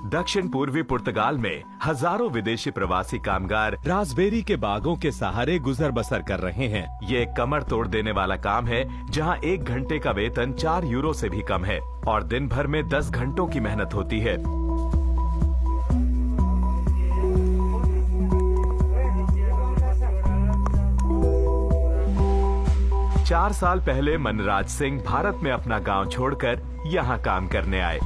दक्षिण पूर्वी पुर्तगाल में हजारों विदेशी प्रवासी कामगार रास्पबेरी के बागों के सहारे गुजर बसर कर रहे हैं। ये एक कमर तोड़ देने वाला काम है, जहां 1 घंटे का वेतन 4 यूरो से भी कम है और दिन भर में 10 घंटों की मेहनत होती है। चार साल पहले मनराज सिंह भारत में अपना गांव छोड़कर यहाँ काम करने आए।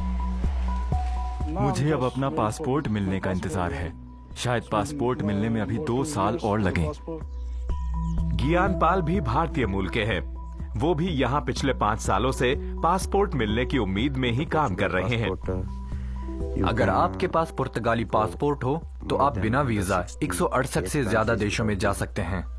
मुझे अब अपना पासपोर्ट मिलने का इंतजार है। शायद पासपोर्ट मिलने में अभी 2 साल और लगें। गियानपाल भी भारतीय मूल के हैं। वो भी यहाँ पिछले 5 सालों से पासपोर्ट मिलने की उम्मीद में ही काम कर रहे हैं। अगर आपके पास पुर्तगाली पासपोर्ट हो तो आप बिना वीजा 168 से ज्यादा देशों में जा सकते हैं।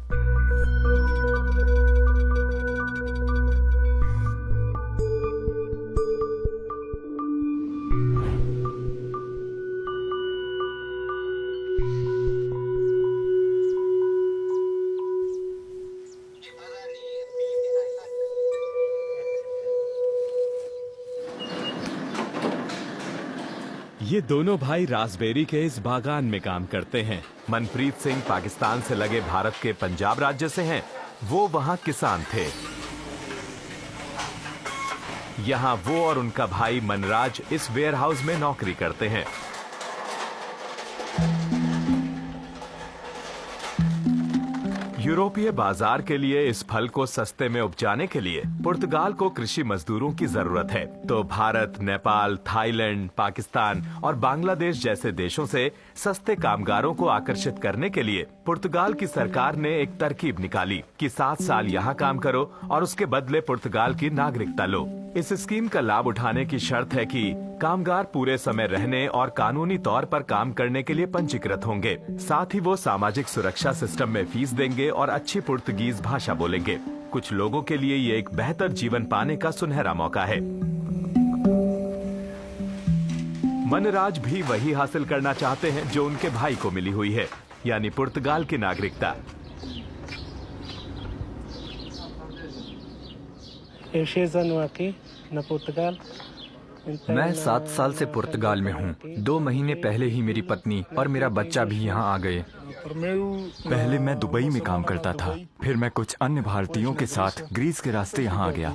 ये दोनों भाई रास्पबेरी के इस बागान में काम करते हैं। मनप्रीत सिंह पाकिस्तान से लगे भारत के पंजाब राज्य से हैं। वो वहाँ किसान थे। यहाँ वो और उनका भाई मनराज इस वेयरहाउस में नौकरी करते हैं। यूरोपीय बाजार के लिए इस फल को सस्ते में उपजाने के लिए पुर्तगाल को कृषि मजदूरों की जरूरत है। तो भारत, नेपाल, थाईलैंड, पाकिस्तान और बांग्लादेश जैसे देशों से सस्ते कामगारों को आकर्षित करने के लिए पुर्तगाल की सरकार ने एक तरकीब निकाली कि 7 साल यहाँ काम करो और उसके बदले पुर्तगाल की नागरिकता लो। इस स्कीम का लाभ उठाने की शर्त है कि कामगार पूरे समय रहने और कानूनी तौर पर काम करने के लिए पंजीकृत होंगे। साथ ही वो सामाजिक सुरक्षा सिस्टम में फीस देंगे और अच्छी पुर्तगीज भाषा बोलेंगे। कुछ लोगों के लिए ये एक बेहतर जीवन पाने का सुनहरा मौका है। मनराज भी वही हासिल करना चाहते हैं जो उनके भाई को मिली हुई है, यानी पुर्तगाल की नागरिकता। मैं 7 साल से पुर्तगाल में हूँ। 2 महीने पहले ही मेरी पत्नी और मेरा बच्चा भी यहाँ आ गए। पहले मैं दुबई में काम करता था, फिर मैं कुछ अन्य भारतीयों के साथ ग्रीस के रास्ते यहाँ आ गया।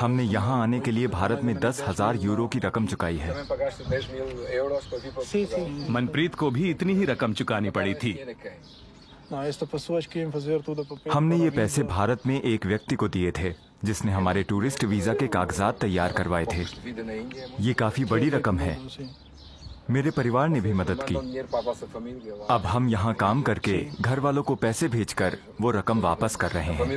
हमने यहाँ आने के लिए भारत में 10,000 यूरो की रकम चुकाई है। मनप्रीत को भी इतनी ही रकम चुकानी पड़ी थी। हमने ये पैसे भारत में एक व्यक्ति को दिए थे जिसने हमारे टूरिस्ट वीजा के कागजात तैयार करवाए थे। ये काफी बड़ी रकम है। मेरे परिवार ने भी मदद की। अब हम यहाँ काम करके घर वालों को पैसे भेजकर वो रकम वापस कर रहे हैं।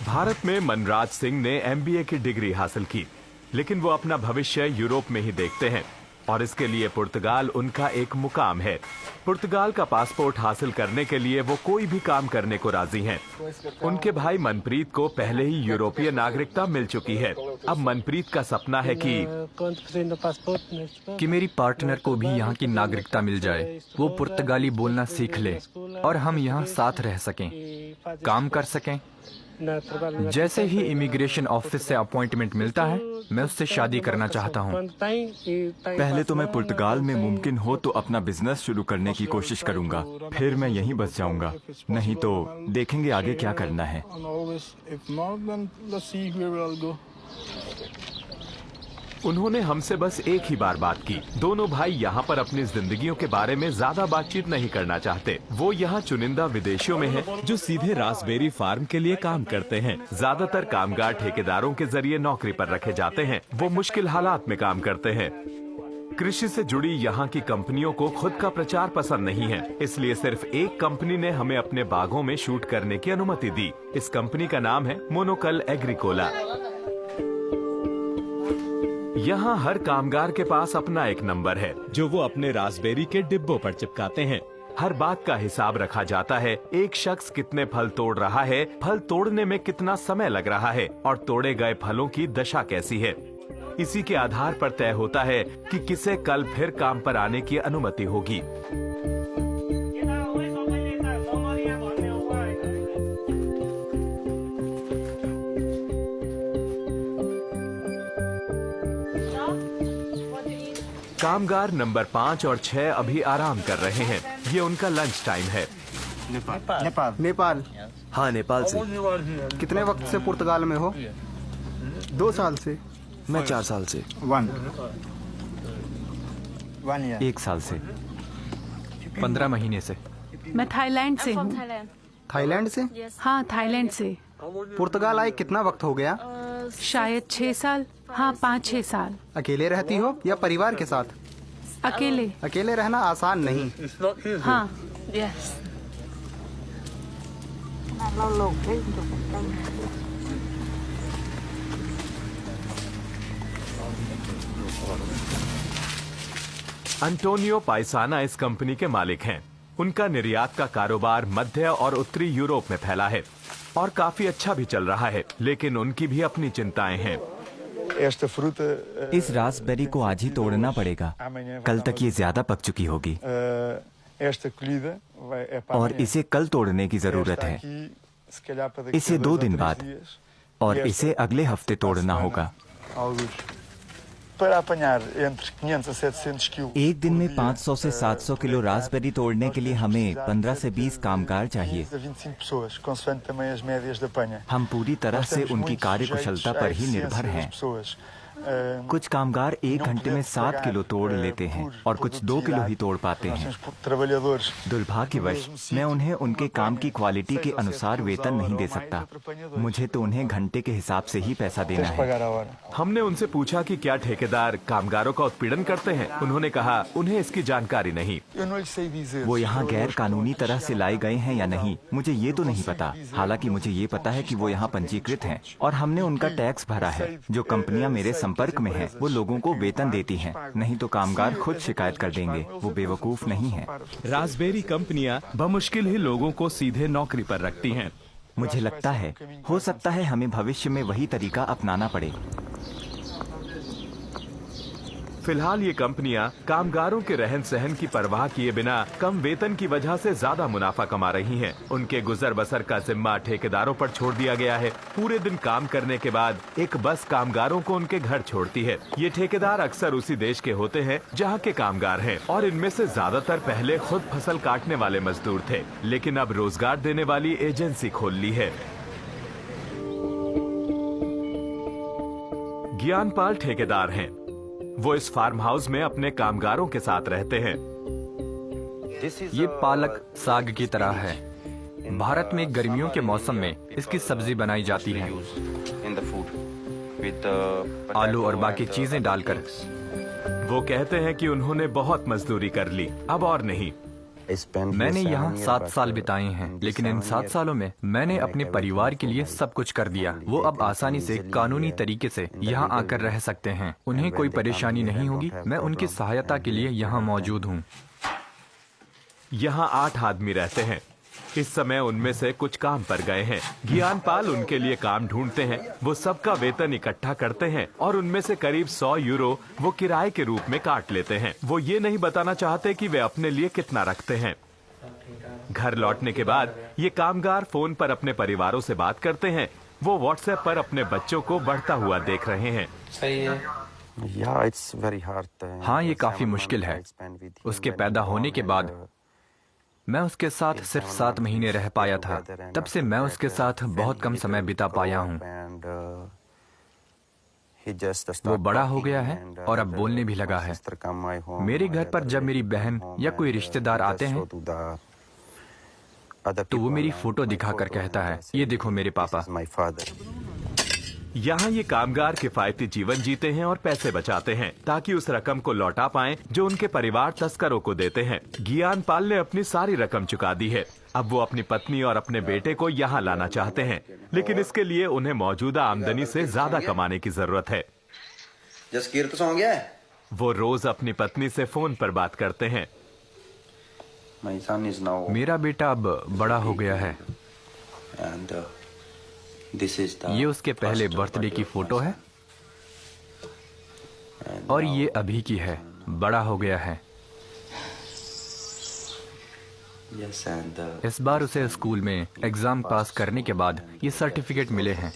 भारत में मनराज सिंह ने MBA की डिग्री हासिल की, लेकिन वो अपना भविष्य यूरोप में ही देखते हैं और इसके लिए पुर्तगाल उनका एक मुकाम है। पुर्तगाल का पासपोर्ट हासिल करने के लिए वो कोई भी काम करने को राजी हैं। उनके भाई मनप्रीत को पहले ही यूरोपीय नागरिकता मिल चुकी है। अब मनप्रीत का सपना है कि मेरी पार्टनर को भी यहाँ की नागरिकता मिल जाए। वो पुर्तगाली बोलना सीख ले और हम यहाँ साथ रह सकें, काम कर सकें। जैसे ही इमिग्रेशन ऑफिस से अपॉइंटमेंट मिलता है, मैं उससे शादी करना चाहता हूँ। पहले तो मैं पुर्तगाल में मुमकिन हो तो अपना बिजनेस शुरू करने की कोशिश करूंगा, फिर मैं यहीं बस जाऊंगा। नहीं तो देखेंगे आगे क्या करना है। उन्होंने हमसे बस एक ही बार बात की। दोनों भाई यहाँ पर अपनी जिंदगियों के बारे में ज्यादा बातचीत नहीं करना चाहते। वो यहाँ चुनिंदा विदेशियों में हैं, जो सीधे रास्पबेरी फार्म के लिए काम करते हैं। ज्यादातर कामगार ठेकेदारों के जरिए नौकरी पर रखे जाते हैं। वो मुश्किल हालात में काम करते हैं। कृषि से जुड़ी यहाँ की कंपनियों को खुद का प्रचार पसंद नहीं है, इसलिए सिर्फ एक कंपनी ने हमें अपने बागों में शूट करने की अनुमति दी। इस कंपनी का नाम है मोनोकल एग्रीकोला। यहाँ हर कामगार के पास अपना एक नंबर है, जो वो अपने रास्पबेरी के डिब्बों पर चिपकाते हैं। हर बात का हिसाब रखा जाता है। एक शख्स कितने फल तोड़ रहा है, फल तोड़ने में कितना समय लग रहा है और तोड़े गए फलों की दशा कैसी है। इसी के आधार पर तय होता है कि किसे कल फिर काम पर आने की अनुमति होगी। कामगार नंबर 5 और 6 अभी आराम कर रहे हैं। ये उनका लंच टाइम है। नेपाल। हाँ, नेपाल से। कितने वक्त से पुर्तगाल में हो? 2 साल से। मैं 4 साल से। 1 साल से। 15 महीने से। मैं थाईलैंड से हूँ। थाईलैंड से? हाँ, थाईलैंड से। पुर्तगाल आए कितना वक्त हो गया? शायद 6 साल। हाँ, 5-6 साल। अकेले रहती हो या परिवार के साथ? अकेले। अकेले रहना आसान नहीं। हाँ। अंटोनियो पाइसाना इस कंपनी के मालिक हैं। उनका निर्यात का कारोबार मध्य और उत्तरी यूरोप में फैला है और काफी अच्छा भी चल रहा है, लेकिन उनकी भी अपनी चिंताएं हैं। इस रास्पबेरी को आज ही तोड़ना पड़ेगा। कल तक ये ज्यादा पक चुकी होगी और इसे कल तोड़ने की जरूरत है। इसे 2 दिन बाद और इसे अगले हफ्ते तोड़ना होगा। एक दिन में 500 से 700 किलो रास्पबेरी तोड़ने के लिए हमें 15 से 20 कामगार चाहिए। हम पूरी तरह से उनकी कार्यकुशलता पर ही निर्भर हैं। कुछ कामगार 1 घंटे में 7 किलो तोड़ लेते हैं और कुछ 2 किलो ही तोड़ पाते हैं। दुर्भाग्यवश मैं उन्हें उनके काम की क्वालिटी के अनुसार वेतन नहीं दे सकता। मुझे तो उन्हें घंटे के हिसाब से ही पैसा देना है। हमने उनसे पूछा कि क्या ठेकेदार कामगारों का उत्पीड़न करते हैं। उन्होंने कहा उन्हें इसकी जानकारी नहीं। वो यहाँ गैर कानूनी तरह से लाए गए हैं या नहीं, मुझे ये तो नहीं पता। हालांकि मुझे ये पता है कि वो यहाँ पंजीकृत हैं और हमने उनका टैक्स भरा है। जो कंपनियां मेरे संपर्क में हैं, वो लोगों को वेतन देती हैं, नहीं तो कामगार खुद शिकायत कर देंगे। वो बेवकूफ नहीं है। रास्पबेरी कंपनियां बमुश्किल ही लोगों को सीधे नौकरी पर रखती हैं। मुझे लगता है हो सकता है हमें भविष्य में वही तरीका अपनाना पड़े। फिलहाल ये कंपनियां कामगारों के रहन सहन की परवाह किए बिना कम वेतन की वजह से ज्यादा मुनाफा कमा रही हैं। उनके गुजर बसर का जिम्मा ठेकेदारों पर छोड़ दिया गया है। पूरे दिन काम करने के बाद एक बस कामगारों को उनके घर छोड़ती है। ये ठेकेदार अक्सर उसी देश के होते हैं जहाँ के कामगार हैं और इनमें से ज्यादातर पहले खुद फसल काटने वाले मजदूर थे, लेकिन अब रोजगार देने वाली एजेंसी खोल ली है। ज्ञानपाल ठेकेदार हैं। वो इस फार्म हाउस में अपने कामगारों के साथ रहते हैं। ये पालक साग की तरह है। भारत में गर्मियों के मौसम में इसकी सब्जी बनाई जाती है, आलू और बाकी चीजें डालकर। वो कहते हैं कि उन्होंने बहुत मजदूरी कर ली, अब और नहीं। मैंने यहाँ 7 साल बिताए हैं, लेकिन इन 7 सालों में मैंने अपने परिवार के लिए सब कुछ कर दिया। वो अब आसानी से कानूनी तरीके से यहाँ आकर रह सकते हैं। उन्हें कोई परेशानी नहीं होगी। मैं उनकी सहायता के लिए यहाँ मौजूद हूँ। यहाँ 8 आदमी रहते हैं। इस समय उनमें से कुछ काम पर गए हैं। ज्ञानपाल उनके लिए काम ढूंढते हैं। वो सबका वेतन इकट्ठा करते हैं और उनमें से करीब 100 यूरो वो किराए के रूप में काट लेते हैं। वो ये नहीं बताना चाहते कि वे अपने लिए कितना रखते हैं। घर लौटने के बाद ये कामगार फोन पर अपने परिवारों से बात करते हैं। वो व्हाट्सएप पर अपने बच्चों को बढ़ता हुआ देख रहे हैं। हाँ, ये काफी मुश्किल है। उसके पैदा होने के बाद मैं उसके साथ सिर्फ 7 महीने रह पाया था। तब से मैं उसके साथ बहुत कम समय बिता पाया हूँ। वो बड़ा हो गया है और अब बोलने भी लगा है। मेरे घर पर जब मेरी बहन या कोई रिश्तेदार आते हैं तो वो मेरी फोटो दिखाकर कहता है, ये देखो मेरे पापा। यहाँ ये कामगार किफायती जीवन जीते हैं और पैसे बचाते हैं ताकि उस रकम को लौटा पाएं जो उनके परिवार तस्करों को देते हैं। ज्ञानपाल ने अपनी सारी रकम चुका दी है। अब वो अपनी पत्नी और अपने बेटे को यहाँ लाना चाहते हैं, लेकिन इसके लिए उन्हें मौजूदा आमदनी से ज्यादा कमाने की जरूरत है। वो रोज अपनी पत्नी से फोन पर बात करते हैं। मेरा बेटा अब बड़ा हो गया है। ये उसके पहले बर्थडे की फोटो है और ये अभी की है। बड़ा हो गया है। इस बार उसे स्कूल में एग्जाम पास करने के बाद ये सर्टिफिकेट मिले हैं।